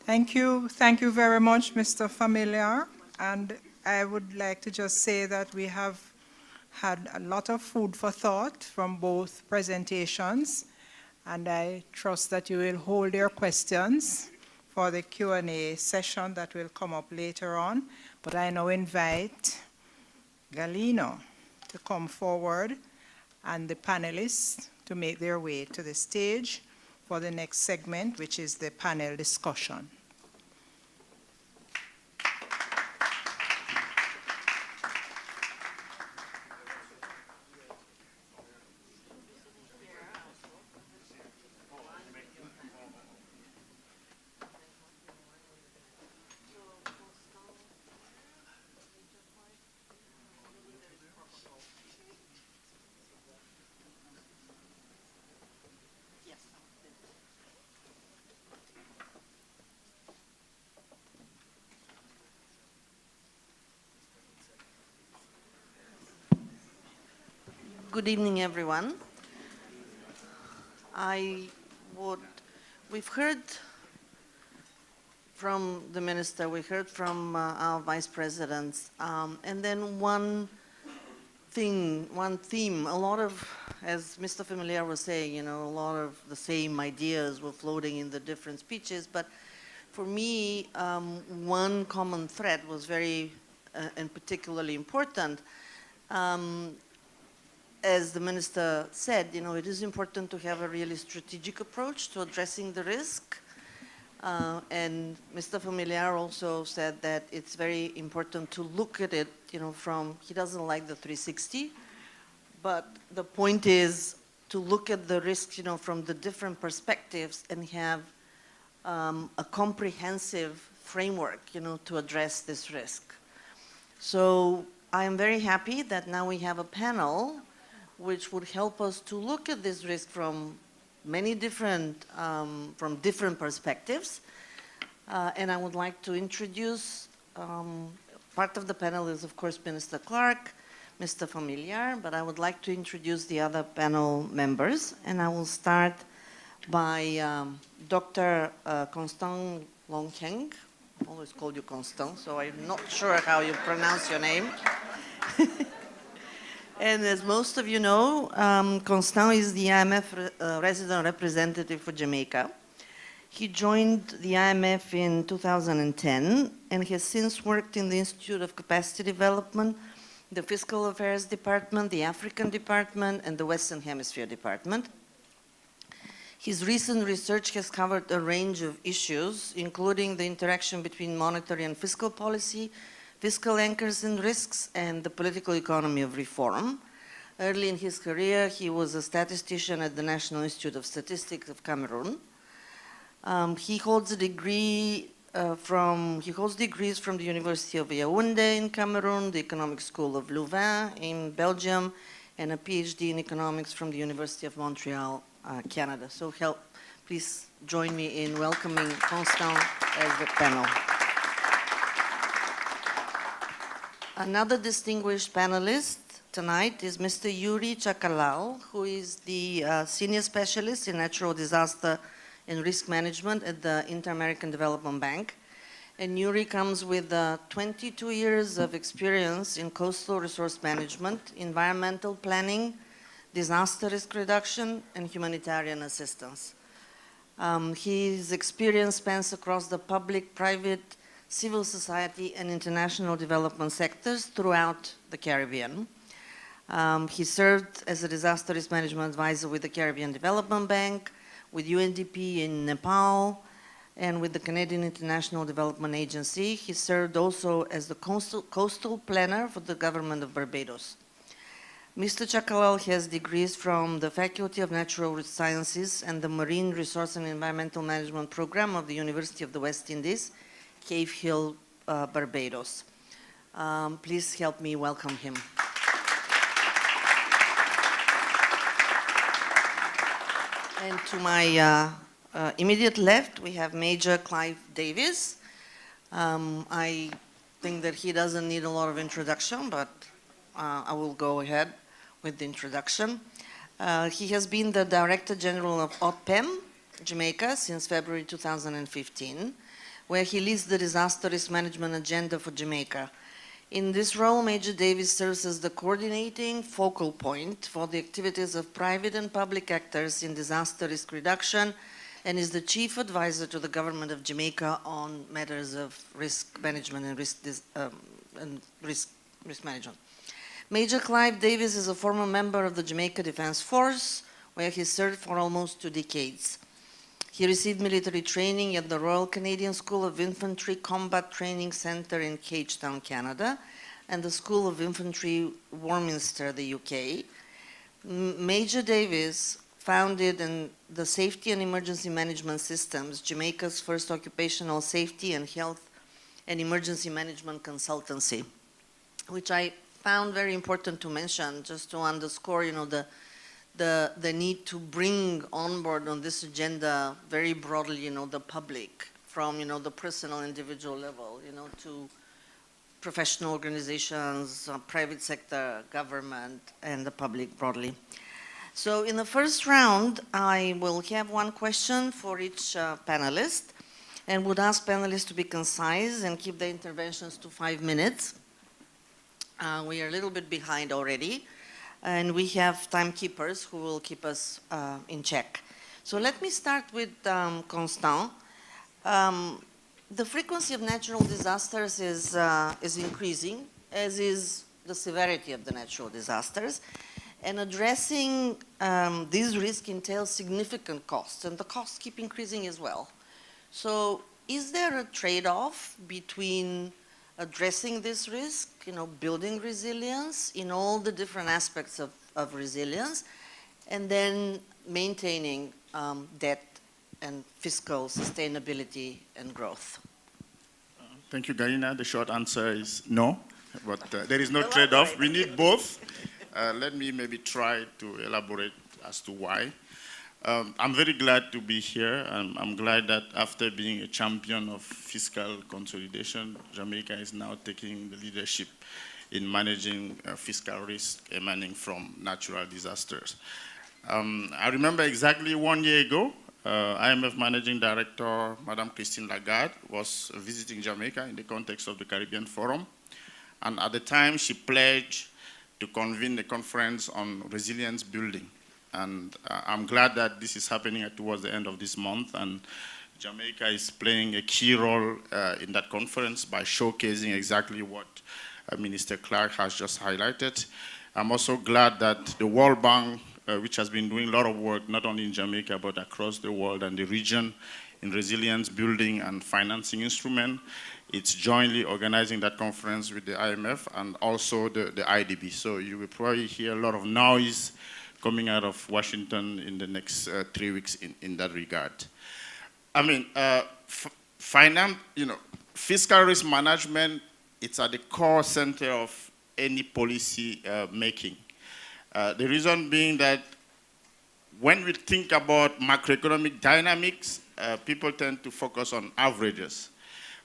Thank you very much, Mr. Familiar. And I would like to just say that we have had a lot of food for thought from both presentations, and I trust that you will hold your questions for the Q&A session that will come up later on. But I now invite Galina to come forward and the panelists to make their way to the stage for the next segment, which is the panel discussion. Good evening, everyone. We've heard from the minister, we heard from our vice presidents, and then one theme, a lot of, as Mr. Familiar was saying, a lot of the same ideas were floating in the different speeches, but for me, one common thread was very and particularly important. As the minister said, it is important to have a really strategic approach to addressing the risk. And Mr. Familiar also said that it's very important to look at it, from, he doesn't like the 360, but the point is to look at the risks, from the different perspectives and have a comprehensive framework, to address this risk. So I am very happy that now we have a panel which would help us to look at this risk from many different, from different perspectives. And I would like to introduce, part of the panel is of course Minister Clarke, Mr. Familiar, but I would like to introduce the other panel members. And I will start by Dr. Constant Lonkeng. I always call you Constant, so I'm not sure how you pronounce your name. And as most of you know, Constant is the IMF resident representative for Jamaica. He joined the IMF in 2010 and has since worked in the Institute of Capacity Development, the Fiscal Affairs Department, the African Department, and the Western Hemisphere Department. His recent research has covered a range of issues, including the interaction between monetary and fiscal policy, fiscal anchors and risks, and the political economy of reform. Early in his career, he was a statistician at the National Institute of Statistics of Cameroon. He holds degrees from the University of Yaoundé in Cameroon, the Economic School of Louvain in Belgium, and a PhD in economics from the University of Montreal, Canada. So please join me in welcoming Constant as the panel. Another distinguished panelist tonight is Mr. Yuri Chakalall, who is the Senior Specialist in Natural Disaster and Risk Management at the Inter-American Development Bank. And Yuri comes with 22 years of experience in coastal resource management, environmental planning, disaster risk reduction, and humanitarian assistance. His experience spans across the public, private, civil society, and international development sectors throughout the Caribbean. He served as a disaster risk management advisor with the Caribbean Development Bank, with UNDP in Nepal, and with the Canadian International Development Agency. He served also as the coastal planner for the Government of Barbados. Mr. Chakalall has degrees from the Faculty of Natural Sciences and the Marine Resource and Environmental Management Program of the University of the West Indies, Cave Hill, Barbados. Please help me welcome him. And to my immediate left, we have Major Clive Davis. I think that he doesn't need a lot of introduction, but I will go ahead with the introduction. He has been the Director General of OPEM, Jamaica, since February 2015. where he leads the disaster risk management agenda for Jamaica. In this role, Major Davis serves as the coordinating focal point for the activities of private and public actors in disaster risk reduction and is the chief advisor to the Government of Jamaica on matters of risk management and risk management. Major Clive Davis is a former member of the Jamaica Defense Force, where he served for almost 2 decades. He received military training at the Royal Canadian School of Infantry Combat Training Center in Cagetown, Canada, and the School of Infantry, Warminster, the UK. Major Davis founded the Safety and Emergency Management Systems, Jamaica's first occupational safety and health and emergency management consultancy, which I found very important to mention, just to underscore, the need to bring on board on this agenda very broadly, the public, from, the personal individual level, to professional organizations, private sector, government, and the public broadly. So in the first round, I will have one question for each panelist, and would ask panelists to be concise and keep their interventions to 5 minutes. We are a little bit behind already. And we have timekeepers who will keep us in check. So let me start with Constant. The frequency of natural disasters is increasing, as is the severity of the natural disasters. And addressing these risks entails significant costs, and the costs keep increasing as well. So is there a trade-off between addressing this risk, building resilience in all the different aspects of resilience, and then maintaining debt and fiscal sustainability and growth? Thank you, Galina. The short answer is no, but there is no trade-off. We need both. Let me maybe try to elaborate as to why. I'm very glad to be here. I'm glad that after being a champion of fiscal consolidation, Jamaica is now taking the leadership in managing fiscal risk emanating from natural disasters. I remember exactly 1 year ago, IMF Managing Director, Madame Christine Lagarde, was visiting Jamaica in the context of the Caribbean Forum. And at the time, she pledged to convene a conference on resilience building. And I'm glad that this is happening towards the end of this month, and Jamaica is playing a key role in that conference by showcasing exactly what Minister Clarke has just highlighted. I'm also glad that the World Bank, which has been doing a lot of work, not only in Jamaica, but across the world and the region, in resilience building and financing instrument, it's jointly organizing that conference with the IMF and also the IDB. So you will probably hear a lot of noise coming out of Washington in the next 3 weeks in that regard. I mean, fiscal risk management, it's at the core center of any policy making. The reason being that when we think about macroeconomic dynamics, people tend to focus on averages.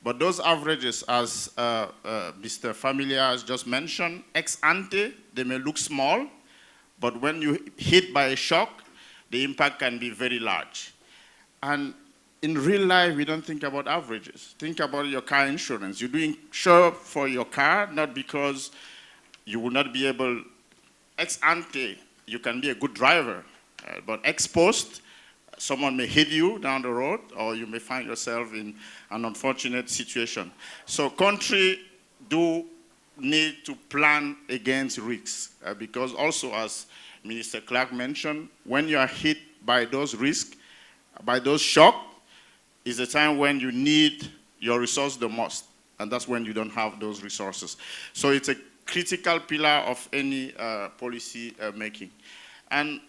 But those averages, as Mr. Familiar has just mentioned, ex ante, they may look small, but when you hit by a shock, the impact can be very large. And in real life, we don't think about averages. Think about your car insurance. You're doing sure for your car, not because you will not be able, ex ante, you can be a good driver, but ex post, someone may hit you down the road, or you may find yourself in an unfortunate situation. So country do need to plan against risks, because also, as Minister Clarke mentioned, when you are hit by those risks, by those shocks, is the time when you need your resource the most, and that's when you don't have those resources. So it's a critical pillar of any policy making. And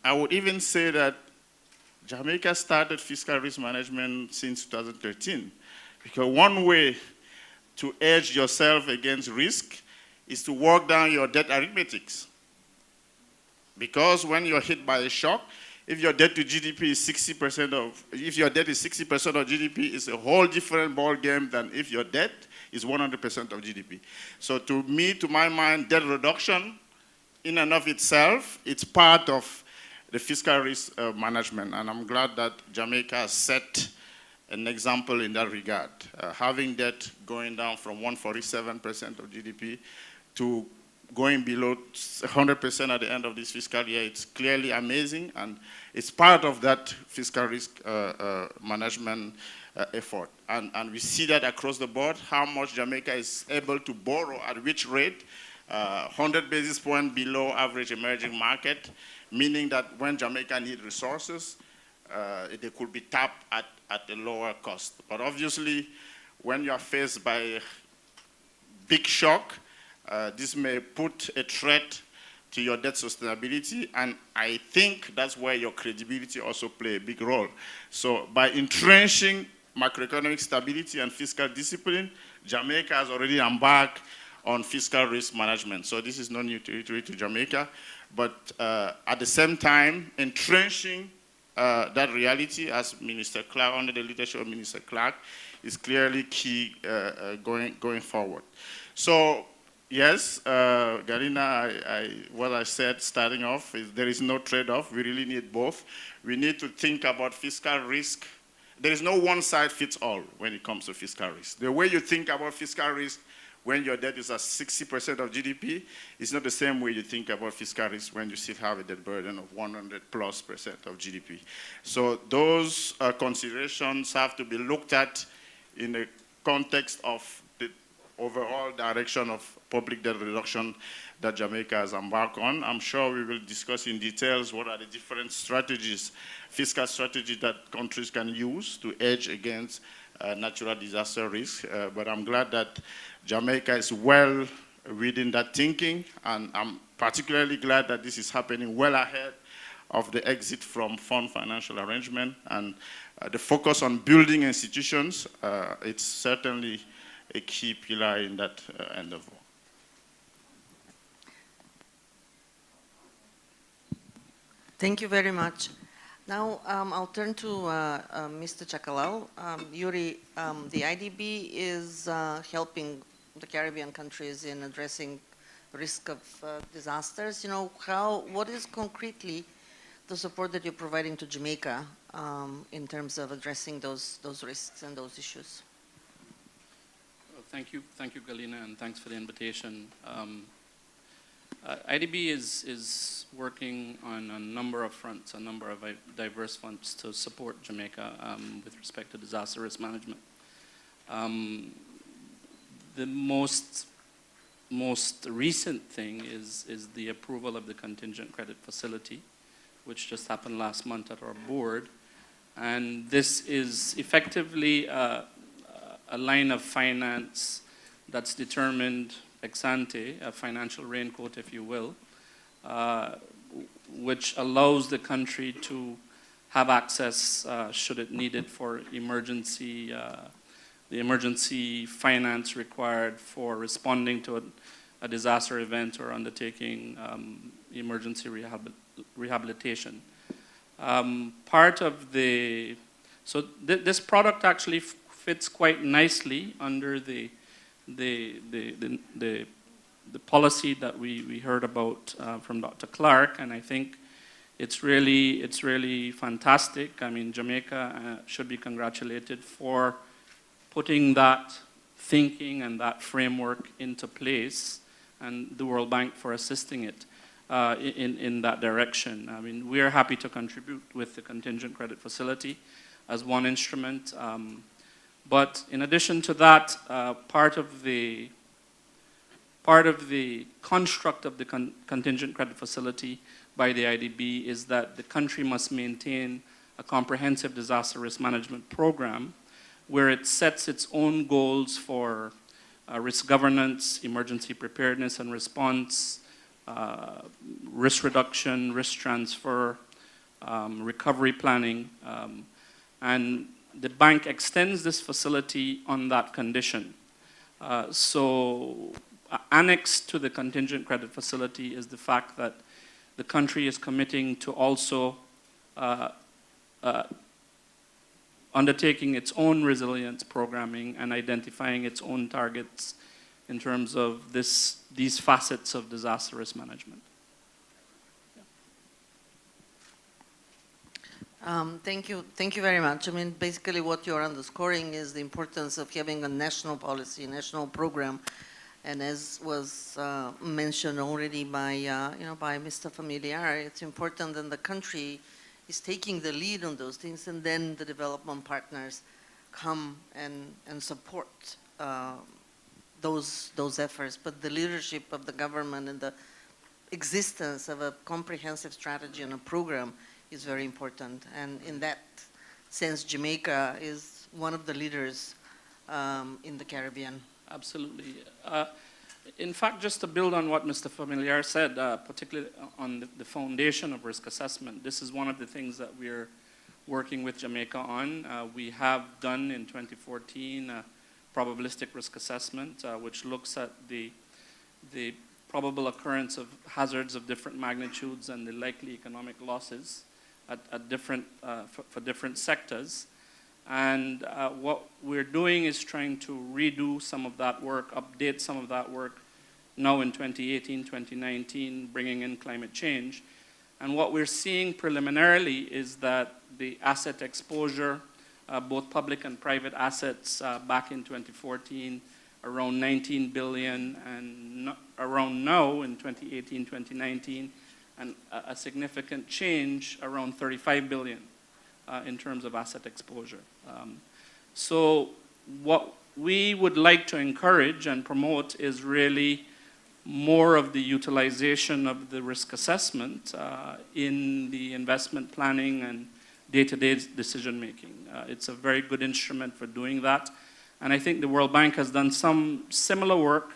I would even say that Jamaica started fiscal risk management since 2013, because one way to edge yourself against risk is to work down your debt arithmetics. Because when you're hit by a shock, if your debt to GDP is 60% if your debt is 60% of GDP, it's a whole different ball game than if your debt is 100% of GDP. So to me, to my mind, debt reduction in and of itself, it's part of the fiscal risk management. And I'm glad that Jamaica has set an example in that regard. Having debt going down from 147% of GDP to going below 100% at the end of this fiscal year, it's clearly amazing, and it's part of that fiscal risk management effort. And we see that across the board, how much Jamaica is able to borrow at which rate, 100 basis points below average emerging market, meaning that when Jamaica needs resources, they could be tapped at a lower cost. But obviously, when you are faced by a big shock, this may put a threat to your debt sustainability, and I think that's where your credibility also play a big role. So by entrenching macroeconomic stability and fiscal discipline, Jamaica has already embarked on fiscal risk management. So this is not new territory to Jamaica, but at the same time, entrenching that reality, as Minister Clarke, under the leadership of Minister Clarke, is clearly key going forward. So yes, Galina, what I said starting off is there is no trade-off. We really need both. We need to think about fiscal risk. There is no one-size-fits-all when it comes to fiscal risk. The way you think about fiscal risk when your debt is at 60% of GDP is not the same way you think about fiscal risk when you still have a debt burden of 100+% of GDP. So those considerations have to be looked at in the context of the overall direction of public debt reduction that Jamaica has embarked on. I'm sure we will discuss in details what are the different strategies, fiscal strategies that countries can use to hedge against natural disaster risk. But I'm glad that Jamaica is well within that thinking, and I'm particularly glad that this is happening well ahead of the exit from fund financial arrangement, and the focus on building institutions, it's certainly a key pillar in that endeavor. Thank you very much. Now I'll turn to Mr. Chakalall. Yuri, the IDB is helping the Caribbean countries in addressing risk of disasters. You know, what is concretely the support that you're providing to Jamaica in terms of addressing those risks and those issues? Well, thank you, Galina, and thanks for the invitation. IDB is working on a number of fronts, a number of diverse fronts to support Jamaica with respect to disaster risk management. The most recent thing is the approval of the contingent credit facility, which just happened last month at our board. And this is effectively a line of finance that's determined ex ante, a financial raincoat, if you will, which allows the country to have access, should it need it, for emergency, the emergency finance required for responding to a disaster event or undertaking emergency rehabilitation. Part of the, so this product actually fits quite nicely under the policy that we heard about from Dr. Clarke, and I think it's really fantastic. I mean, Jamaica should be congratulated for putting that thinking and that framework into place, and the World Bank for assisting it in that direction. I mean, we are happy to contribute with the contingent credit facility as one instrument. But in addition to that, part of the construct of the contingent credit facility by the IDB is that the country must maintain a comprehensive disaster risk management program where it sets its own goals for risk governance, emergency preparedness and response, risk reduction, risk transfer, recovery planning, and the bank extends this facility on that condition. So annexed to the contingent credit facility is the fact that the country is committing to also undertaking its own resilience programming and identifying its own targets in terms of these facets of disaster risk management. Thank you very much. I mean, basically what you're underscoring is the importance of having a national policy, national program, and as was mentioned already by, by Mr. Familiar, it's important that the country is taking the lead on those things, and then the development partners come and support those efforts. But the leadership of the government and the existence of a comprehensive strategy and a program is very important. And in that sense, Jamaica is one of the leaders in the Caribbean. Absolutely. In fact, just to build on what Mr. Familiar said, particularly on the foundation of risk assessment, this is one of the things that we're working with Jamaica on. We have done in 2014 a probabilistic risk assessment, which looks at the probable occurrence of hazards of different magnitudes and the likely economic losses at different, for different sectors. And what we're doing is trying to redo some of that work, update some of that work now in 2018, 2019, bringing in climate change. And what we're seeing preliminarily is that the asset exposure, both public and private assets back in 2014, around 19 billion, and around now in 2018, 2019, and a significant change around 35 billion in terms of asset exposure. So what we would like to encourage and promote is really more of the utilization of the risk assessment in the investment planning and day-to-day decision making. It's a very good instrument for doing that. And I think the World Bank has done some similar work,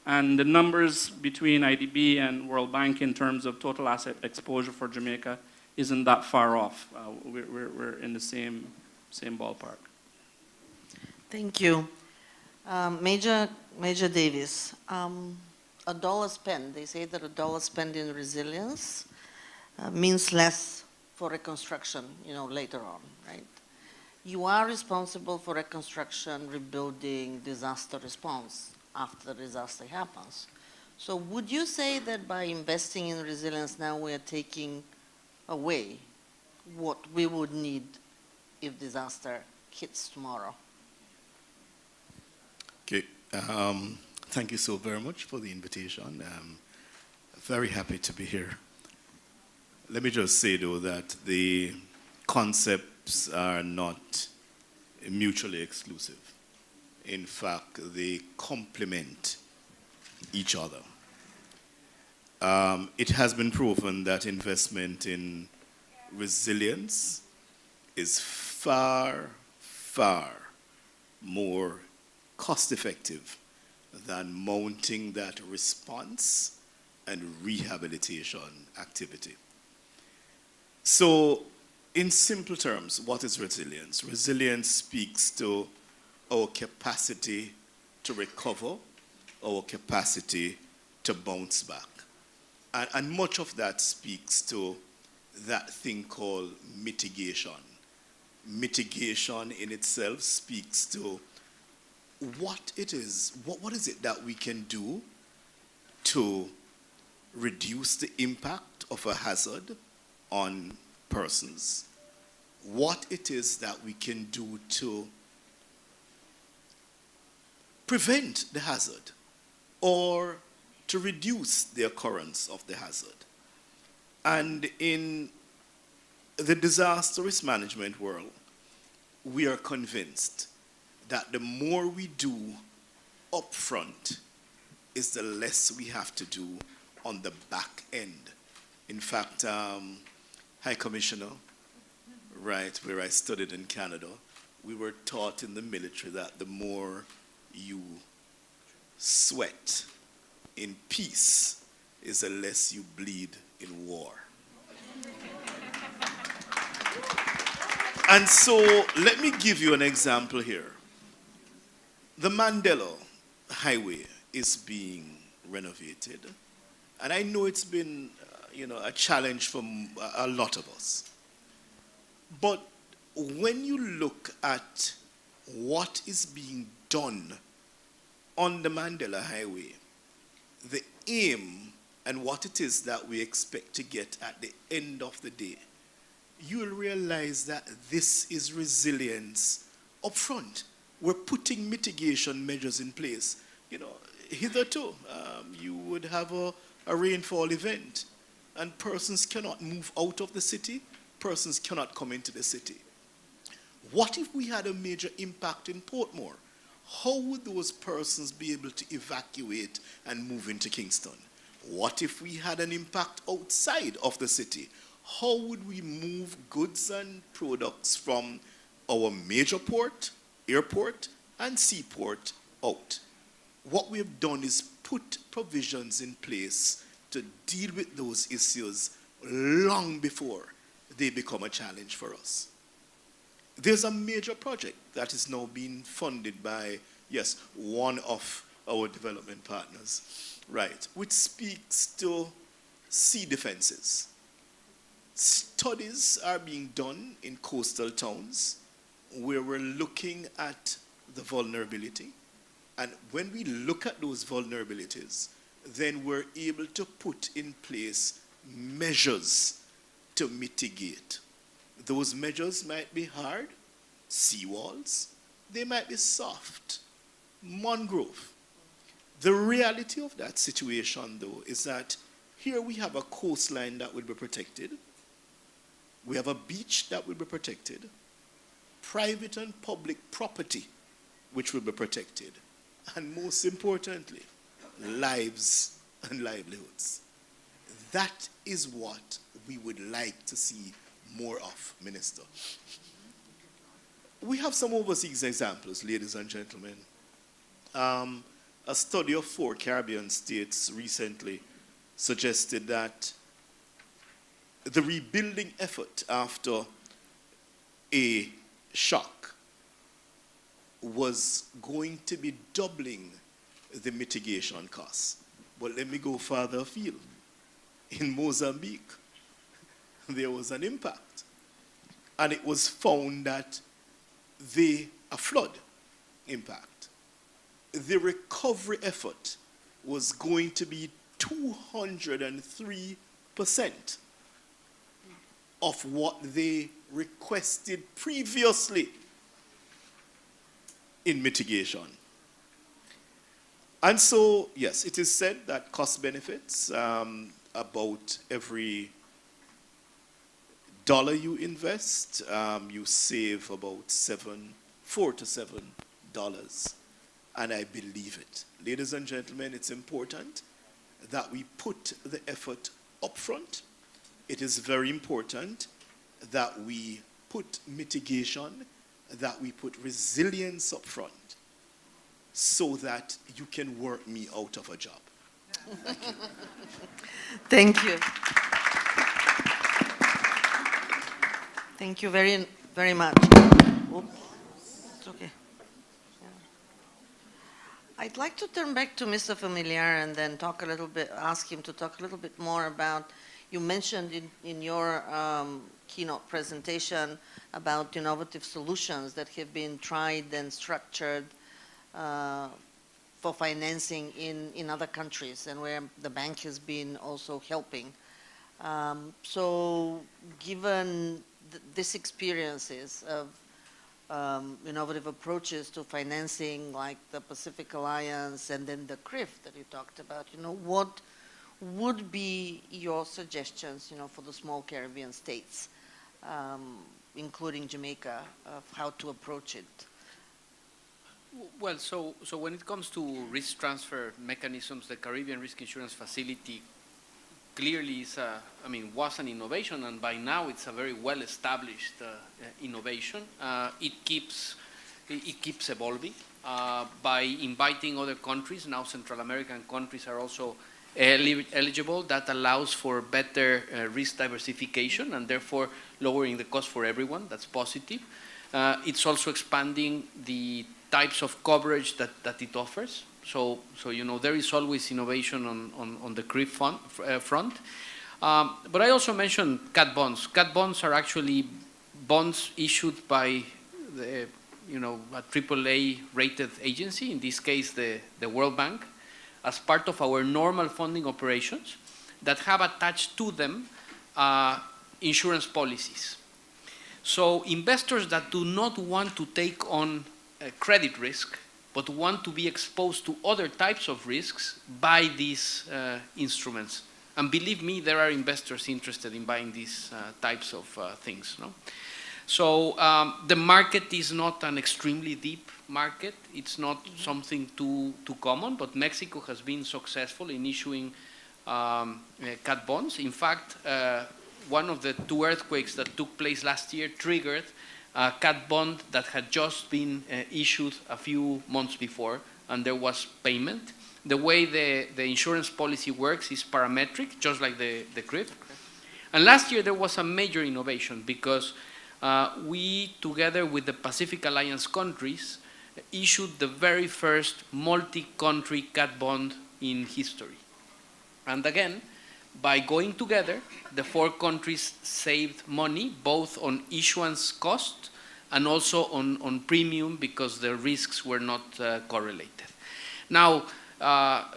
and the numbers between IDB and World Bank in terms of total asset exposure for Jamaica isn't that far off. We're in the same ballpark. Thank you. Major Davis, a dollar spent, they say that a dollar spent in resilience means less for reconstruction, later on, right? You are responsible for reconstruction, rebuilding, disaster response after the disaster happens. So would you say that by investing in resilience now we are taking away what we would need if disaster hits tomorrow? Okay, thank you so very much for the invitation. Very happy to be here. Let me just say though that the concepts are not mutually exclusive. In fact, they complement each other. It has been proven that investment in resilience is far, far more cost-effective than mounting that response and rehabilitation activity. So, in simple terms, what is resilience? Resilience speaks to our capacity to recover, our capacity to bounce back. And much of that speaks to that thing called mitigation. Mitigation in itself speaks to what it is, what is it that we can do to reduce the impact of a hazard on persons, what it is that we can do to prevent the hazard or to reduce the occurrence of the hazard. And in the disaster risk management world, we are convinced that the more we do upfront is the less we have to do on the back end. In fact, High Commissioner, right, where I studied in Canada, we were taught in the military that the more you sweat in peace is the less you bleed in war. And so let me give you an example here. The Mandela Highway is being renovated, and I know it's been a challenge for a lot of us. But when you look at what is being done on the Mandela Highway, the aim and what it is that we expect to get at the end of the day you will realize that this is resilience up front. We're putting mitigation measures in place. You know, hitherto, you would have a rainfall event, and persons cannot move out of the city, persons cannot come into the city. What if we had a major impact in Portmore? How would those persons be able to evacuate and move into Kingston? What if we had an impact outside of the city? How would we move goods and products from our major port, airport, and seaport out? What we have done is put provisions in place to deal with those issues long before they become a challenge for us. There's a major project that is now being funded by, yes, one of our development partners, right, which speaks to sea defenses. Studies are being done in coastal towns where we're looking at the vulnerability. And when we look at those vulnerabilities, then we're able to put in place measures to mitigate. Those measures might be hard, seawalls. They might be soft, mangrove. The reality of that situation, though, is that here we have a coastline that will be protected. We have a beach that will be protected. Private and public property, which will be protected. And most importantly, lives and livelihoods. That is what we would like to see more of, Minister. We have some overseas examples, ladies and gentlemen. A study of 4 Caribbean states recently suggested that the rebuilding effort after a shock was going to be doubling the mitigation costs. But let me go further afield. In Mozambique, there was an impact. And it was found that a flood impact. The recovery effort was going to be 203% of what they requested previously in mitigation. And so, yes, it is said that cost benefits, about every dollar you invest, you save about $4 to $7. And I believe it. Ladies and gentlemen, it's important that we put the effort up front. It is very important that we put mitigation, that we put resilience up front, so that you can work me out of a job. Thank you. Thank you very, very much. Oops. It's okay. Yeah. I'd like to turn back to Mr. Familiar and then talk a little bit, ask him to talk a little bit more about, you mentioned in your keynote presentation about innovative solutions that have been tried and structured for financing in other countries and where the bank has been also helping. So given these experiences of innovative approaches to financing like the Pacific Alliance and then the CRIF that you talked about, what would be your suggestions, for the small Caribbean states, including Jamaica, of how to approach it? Well, so when it comes to risk transfer mechanisms, the Caribbean Risk Insurance Facility clearly is was an innovation, and by now it's a very well-established innovation. It keeps evolving by inviting other countries. Now Central American countries are also eligible. That allows for better risk diversification and therefore lowering the cost for everyone. That's positive. It's also expanding the types of coverage that it offers. So there is always innovation on the CRIF front. But I also mentioned cat bonds. Cat bonds are actually bonds issued by a AAA rated agency, in this case the World Bank, as part of our normal funding operations that have attached to them insurance policies. So investors that do not want to take on credit risk, but want to be exposed to other types of risks, buy these instruments. And believe me, there are investors interested in buying these types of things. No? So the market is not an extremely deep market. It's not something too common, but Mexico has been successful in issuing cat bonds. In fact, one of the 2 earthquakes that took place last year triggered a cat bond that had just been issued a few months before, and there was payment. The way the insurance policy works is parametric, just like the CRIF. And last year there was a major innovation because we, together with the Pacific Alliance countries, issued the very first multi-country cat bond in history. And again, by going together, the 4 countries saved money, both on issuance cost and also on premium, because the risks were not correlated. Now,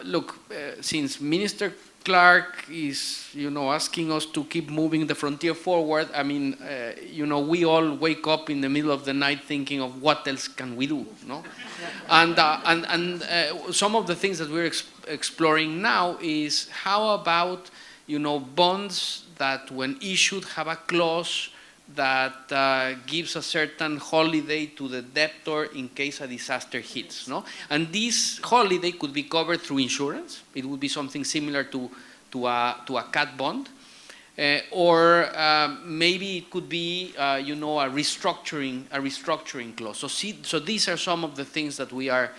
look, since Minister Clarke is, asking us to keep moving the frontier forward, I mean, we all wake up in the middle of the night thinking of what else can we do, no? And some of the things that we're exploring now is how about, bonds that when issued have a clause that gives a certain holiday to the debtor in case a disaster hits, no? And this holiday could be covered through insurance. It would be something similar to a cat bond, or maybe it could be, a restructuring clause. So these are some of the things that we are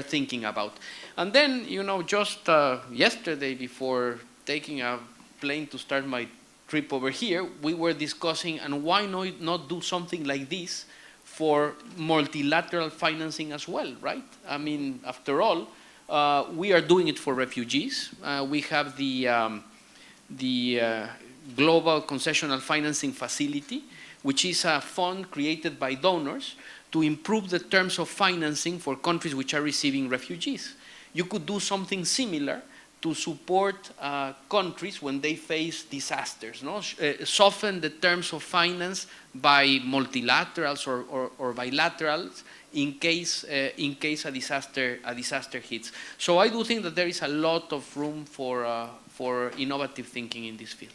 thinking about. And then, just yesterday, before taking a plane to start my trip over here, we were discussing, and why not do something like this for multilateral financing as well, right? I mean, after all, we are doing it for refugees. We have the Global Concessional Financing Facility, which is a fund created by donors to improve the terms of financing for countries which are receiving refugees. You could do something similar to support countries when they face disasters, no? Soften the terms of finance by multilaterals or bilaterals in case a disaster hits. So I do think that there is a lot of room for innovative thinking in this field.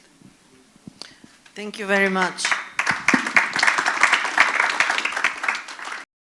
Thank you very much.